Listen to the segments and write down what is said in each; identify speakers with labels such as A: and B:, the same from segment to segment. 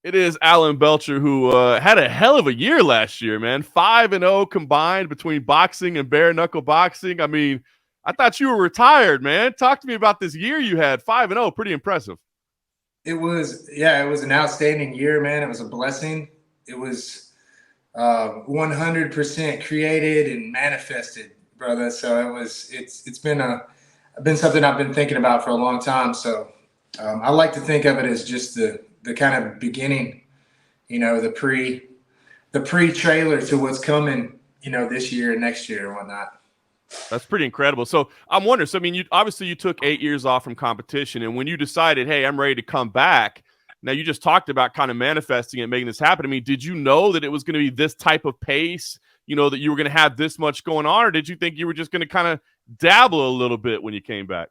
A: It is Alan Belcher, who had a hell of a year last year, man. 5-0 combined between boxing and bare knuckle boxing. I mean, I thought you were retired, man. Talk to me about this year you had. 5-0, pretty impressive.
B: It was, yeah, it was an outstanding year, man. It was a blessing. It was 100% created and manifested, brother. So it's been something I've been thinking about for a long time. So I like to think of it as just the kind of beginning, the pre trailer to what's coming, this year and next year and whatnot.
A: That's pretty incredible. So I'm wondering, so I mean, you took 8 years off from competition, and when you decided, hey, I'm ready to come back, now you just talked about kind of manifesting and making this happen. I mean, did you know that it was going to be this type of pace, that you were going to have this much going on, or did you think you were just going to kind of dabble a little bit when you came back?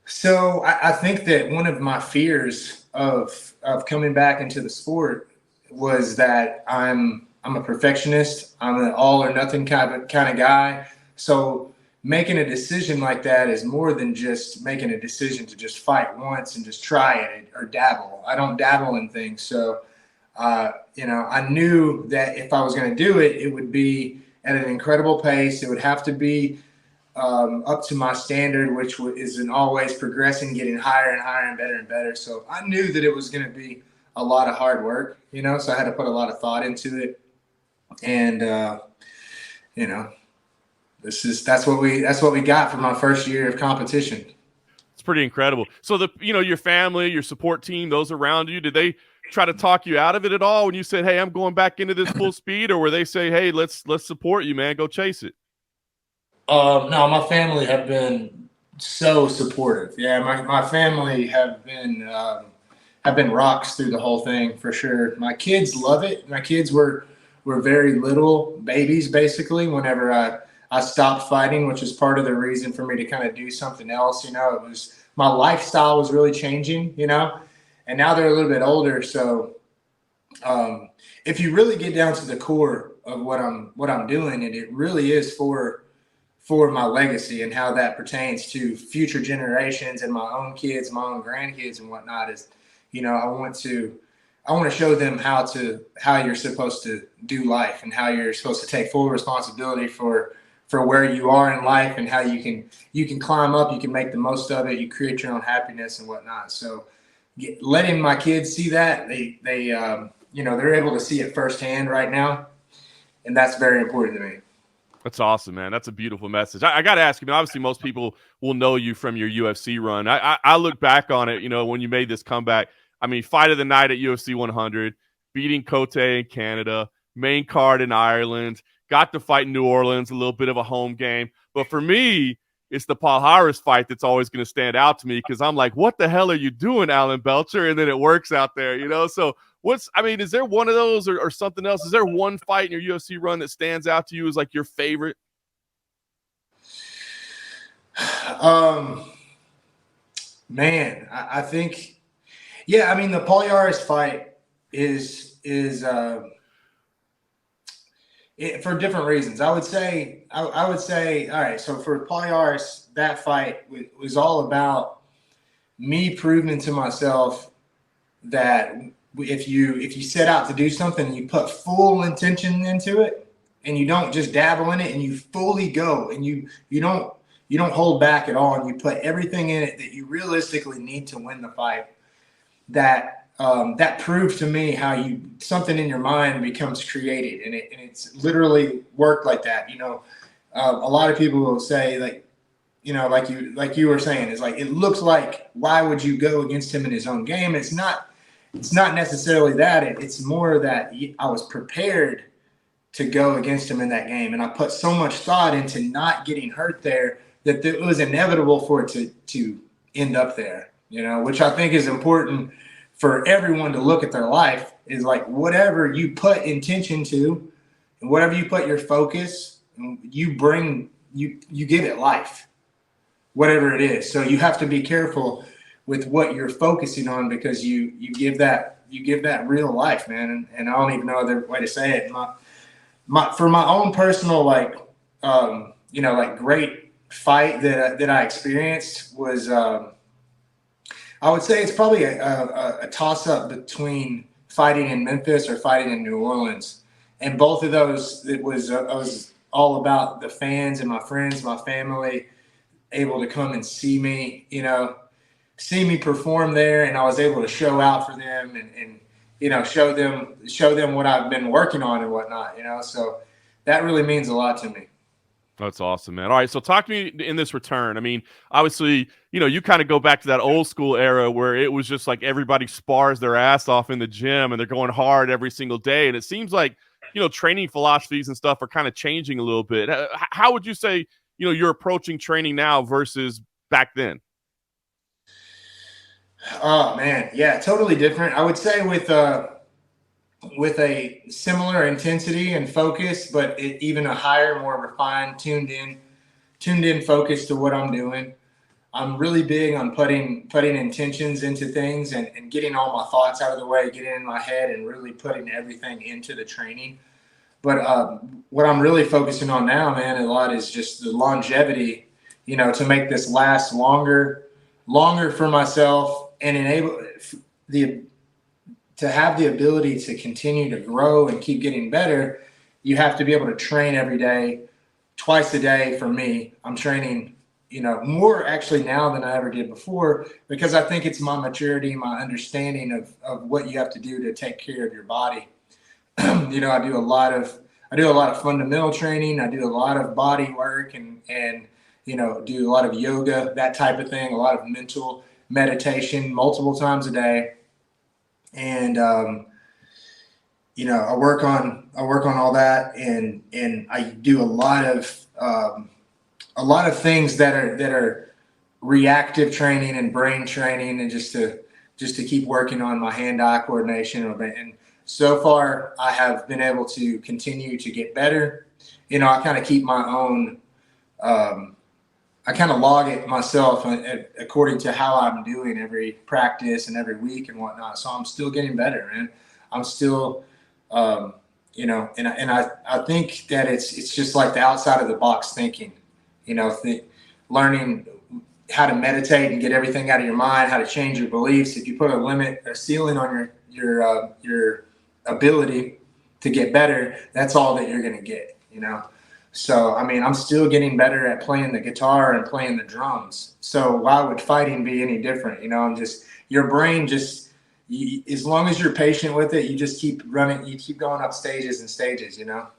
B: So I think that one of my fears of coming back into the sport was that I'm a perfectionist. I'm an all or nothing kind of guy. So making a decision like that is more than just making a decision to just fight once and just try it or dabble. I don't dabble in things. So, I knew that if I was going to do it, it would be at an incredible pace. It would have to be up to my standard, which is an always progressing, getting higher and higher and better. So I knew that it was going to be a lot of hard work, so I had to put a lot of thought into it. And, that's what we got for my first year of competition.
A: It's pretty incredible. So your family, your support team, those around you, did they try to talk you out of it at all when you said, hey, I'm going back into this full speed, or were they say, hey, let's support you, man, go chase it?
B: No, my family have been so supportive. Yeah, my family have been rocks through the whole thing for sure. My kids love it. My kids were very little babies basically whenever I stopped fighting, which is part of the reason for me to kind of do something else. It was my lifestyle was really changing, and now they're a little bit older. So if you really get down to the core of what I'm doing, and it really is for my legacy and how that pertains to future generations and my own kids, my own grandkids and whatnot, is, I want to show them how you're supposed to do life and how you're supposed to take full responsibility for where you are in life and how you can climb up, you can make the most of it, you create your own happiness and whatnot. So letting my kids see that, they're able to see it firsthand right now. And that's very important to me.
A: That's awesome, man. That's a beautiful message. I got to ask you, obviously most people will know you from your UFC run. I look back on it, when you made this comeback. I mean, fight of the night at UFC 100, beating Cote in Canada, main card in Ireland, got to fight in New Orleans, a little bit of a home game. But for me, it's the Paul Harris fight that's always going to stand out to me because I'm like, what the hell are you doing, Alan Belcher? And then it works out there, So is there one of those or something else? Is there one fight in your UFC run that stands out to you as like your favorite?
B: Man, I think, yeah, I mean, the Paul Harris fight is for different reasons. I would say, all right, so for Paul Harris, that fight was all about me proving to myself that if you set out to do something and you put full intention into it and you don't just dabble in it and you fully go and you don't hold back at all and you put everything in it that you realistically need to win the fight, that proved to me how something in your mind becomes created, and it's literally worked like that. A lot of people will say, like you were saying, is like, it looks like, why would you go against him in his own game? It's not necessarily that. It's more that I was prepared to go against him in that game, and I put so much thought into not getting hurt there that it was inevitable for it to end up there. Which I think is important for everyone to look at their life, is like, whatever you put intention to and whatever you put your focus, you give it life, whatever it is. So you have to be careful with what you're focusing on, because you give that real life, man. And I don't even know other way to say it. For my own personal, great fight that I experienced was I would say it's probably a toss-up between fighting in Memphis or fighting in New Orleans. And both of those, I was all about the fans and my friends, my family, able to come and see me, see me perform there. And I was able to show out for them and show them what I've been working on and whatnot, So that really means a lot to me.
A: That's awesome, man. All right, so talk to me in this return. I mean, obviously, you kind of go back to that old school era where it was just like everybody spars their ass off in the gym and they're going hard every single day. And it seems like, training philosophies and stuff are kind of changing a little bit. How would you say, you're approaching training now versus back then?
B: Oh man, yeah, totally different. I would say with a similar intensity and focus, but even a higher, more refined, tuned in focus to what I'm doing. I'm really big on putting intentions into things and getting all my thoughts out of the way, getting in my head and really putting everything into the training. But what I'm really focusing on now, man, a lot is just the longevity, to make this last longer for myself and enable to have the ability to continue to grow and keep getting better. You have to be able to train every day, twice a day. For me, I'm training, more actually now than I ever did before, because I think it's my maturity, my understanding of what you have to do to take care of your body. I do a lot of fundamental training. I do a lot of body work and do a lot of yoga, that type of thing, a lot of mental meditation multiple times a day. And, I work on all that and I do a lot of things that are reactive training and brain training and just to keep working on my hand-eye coordination. And so far I have been able to continue to get better. I kind of keep my own, I kind of log it myself according to how I'm doing every practice and every week and whatnot. So I'm still getting better, man. I'm still, and I think that it's just like the outside of the box thinking, learning how to meditate and get everything out of your mind, how to change your beliefs. If you put a ceiling on your ability to get better, that's all that you're going to get, So, I mean, I'm still getting better at playing the guitar and playing the drums. So why would fighting be any different? Your brain as long as you're patient with it, you just keep running, you keep going up stages and stages,
A: Well,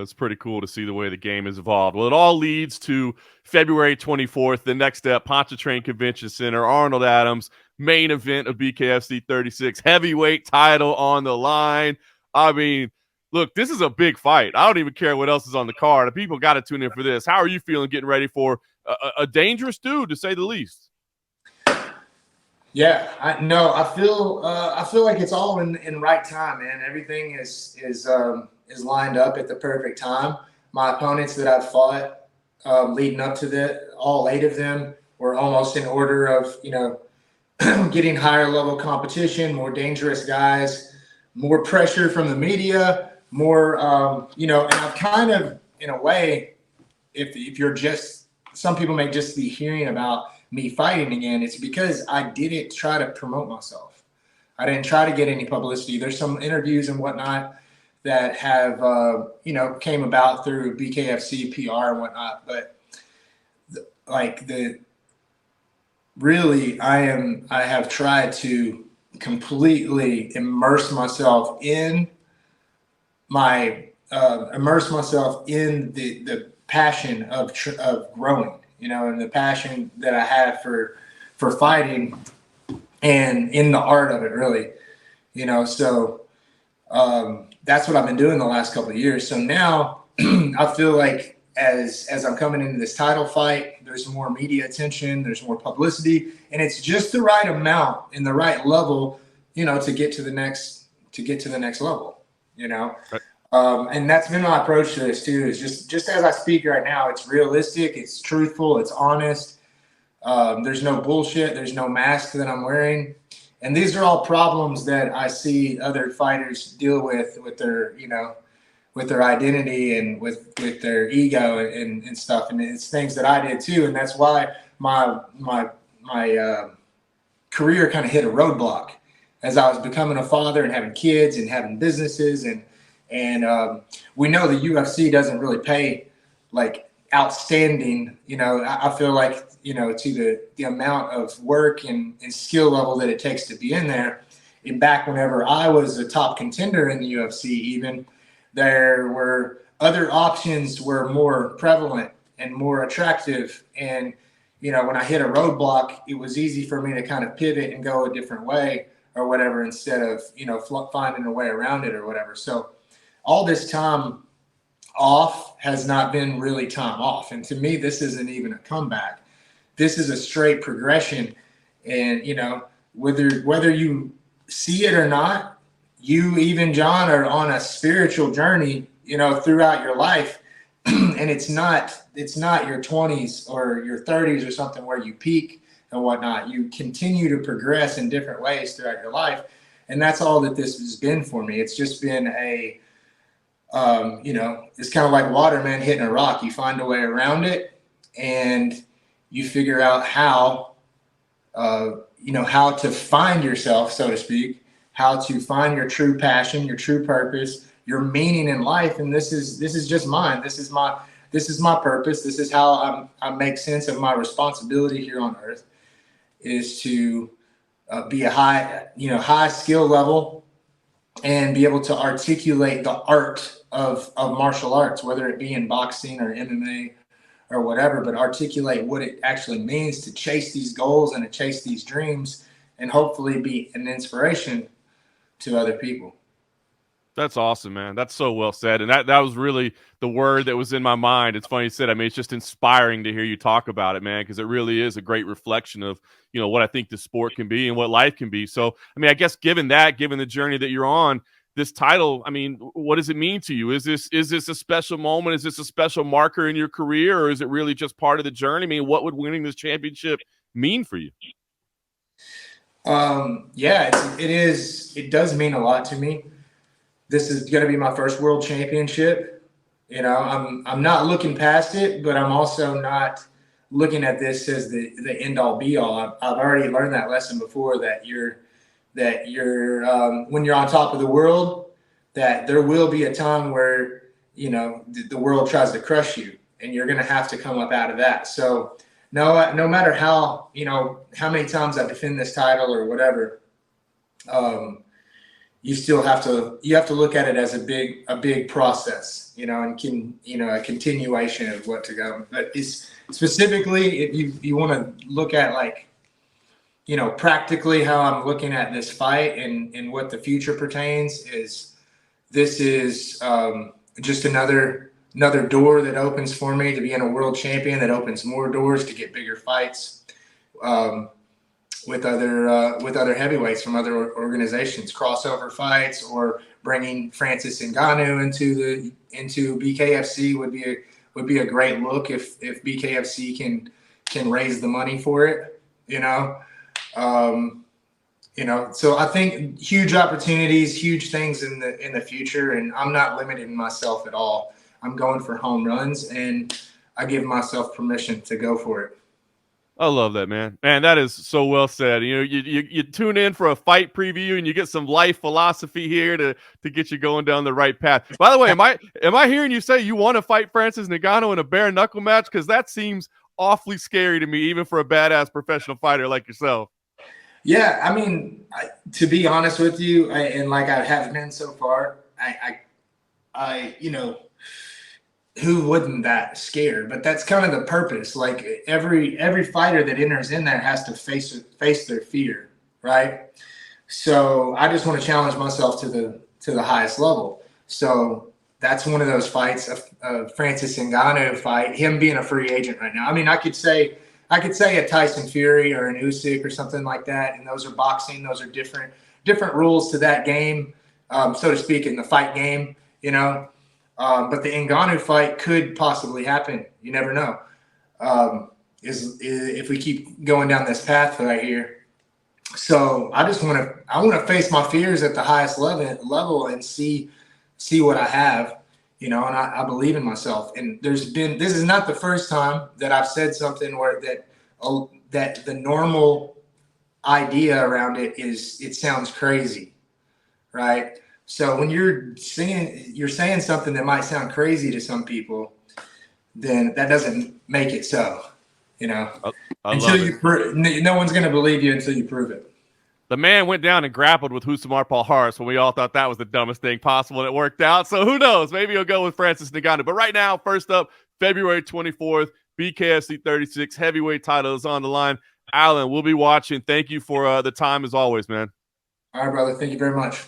A: it's pretty cool to see the way the game has evolved. Well, it all leads to February 24th, the next step, Pontchartrain Convention Center, Arnold Adams, main event of BKFC 36, heavyweight title on the line. I mean, look, this is a big fight. I don't even care what else is on the card. People got to tune in for this. How are you feeling getting ready for a dangerous dude, to say the least?
B: Yeah, I feel like it's all in right time, man. Everything is lined up at the perfect time. My opponents that I've fought leading up to all 8 of them were almost in order of, getting higher level competition, more dangerous guys, more pressure from the media, more, and I've kind of, in a way, if you're some people may just be hearing about me fighting again, it's because I didn't try to promote myself. I didn't try to get any publicity. There's some interviews and whatnot that have, came about through BKFC PR and whatnot. But really, I have tried to completely immerse myself in the passion of growing, and the passion that I have for fighting and in the art of it, really, so that's what I've been doing the last couple of years. So now I feel like as I'm coming into this title fight, there's more media attention, there's more publicity, and it's just the right amount and the right level, to get to the next level, Right. And that's been my approach to this too, is just as I speak right now, it's realistic, it's truthful, it's honest. There's no bullshit. There's no mask that I'm wearing. And these are all problems that I see other fighters deal with their, with their identity and with their ego and stuff. And it's things that I did too. And that's why my career kind of hit a roadblock as I was becoming a father and having kids and having businesses. And we know the UFC doesn't really pay like outstanding, I feel like, to the amount of work and skill level that it takes to be in there. And back whenever I was a top contender in the UFC, even, there were other options were more prevalent and more attractive. And, when I hit a roadblock, it was easy for me to kind of pivot and go a different way or whatever, instead of, finding a way around it or whatever. So all this time off has not been really time off. And to me, this isn't even a comeback. This is a straight progression. And, whether you see it or not, you, even John, are on a spiritual journey, throughout your life. And it's not your 20s or your 30s or something where you peak and whatnot. You continue to progress in different ways throughout your life. And that's all that this has been for me. It's just been a, it's kind of like water, man, hitting a rock. You find a way around it, and you figure out how to find yourself, so to speak, how to find your true passion, your true purpose, your meaning in life. And this is just mine. This is my purpose. This is how I make sense of my responsibility here on earth, is to be a high skill level and be able to articulate the art of martial arts, whether it be in boxing or MMA or whatever, but articulate what it actually means to chase these goals and to chase these dreams, and hopefully be an inspiration to other people.
A: That's awesome, man. That's so well said. And that was really the word that was in my mind. It's funny you said. I mean, it's just inspiring to hear you talk about it, man, because it really is a great reflection of, what I think the sport can be and what life can be. So, I mean, I guess given the journey that you're on, this title, I mean, what does it mean to you? Is this a special moment? Is this a special marker in your career, or is it really just part of the journey? I mean, what would winning this championship mean for you?
B: Yeah, it is. It does mean a lot to me. This is going to be my first world championship. I'm not looking past it, but I'm also not looking at this as the end all be all. I've already learned that lesson before, that when you're on top of the world, that there will be a time where, the world tries to crush you, and you're going to have to come up out of that. So no matter how many times I defend this title or whatever, you still have to look at it as a big process, and a continuation of what to go. But it's specifically, if you want to look at, like, practically how I'm looking at this fight and what the future pertains, is this is just another door that opens for me to being a world champion, that opens more doors to get bigger fights with other heavyweights from other organizations, crossover fights, or bringing Francis Ngannou into BKFC would be a great look if BKFC can raise the money for it, So I think huge opportunities, huge things in the future, and I'm not limiting myself at all. I'm going for home runs, and I give myself permission to go for it.
A: I love that, man. Man, that is so well said. You tune in for a fight preview, and you get some life philosophy here to get you going down the right path. By the way, am I hearing you say you want to fight Francis Ngannou in a bare knuckle match? Because that seems awfully scary to me, even for a badass professional fighter like yourself.
B: Yeah, I mean, to be honest with you, and like I have been so far, I who wouldn't that scare? But that's kind of the purpose. Like, every fighter that enters in there has to face their fear, right? So I just want to challenge myself to the highest level. So that's one of those fights, a Francis Ngannou fight, him being a free agent right now. I mean, I could say a Tyson Fury or an Usyk or something like that, and those are boxing. Those are different rules to that game, so to speak, in the fight game, But the Ngannou fight could possibly happen. You never know. If we keep going down this path right here. So I want to face my fears at the highest level and see what I have, and I believe in myself. And this is not the first time that I've said something where that the normal idea around it it sounds crazy, right? So when you're saying something that might sound crazy to some people, then that doesn't make it so, you know.
A: I
B: until
A: love it.
B: no one's going to believe you until you prove it.
A: The man went down and grappled with Husamar Palhares when we all thought that was the dumbest thing possible, and it worked out. So who knows? Maybe he'll go with Francis Ngannou. But right now, first up, February 24th, BKFC 36 heavyweight title is on the line. Alan, we'll be watching. Thank you for the time as always, man.
B: All right, brother. Thank you very much.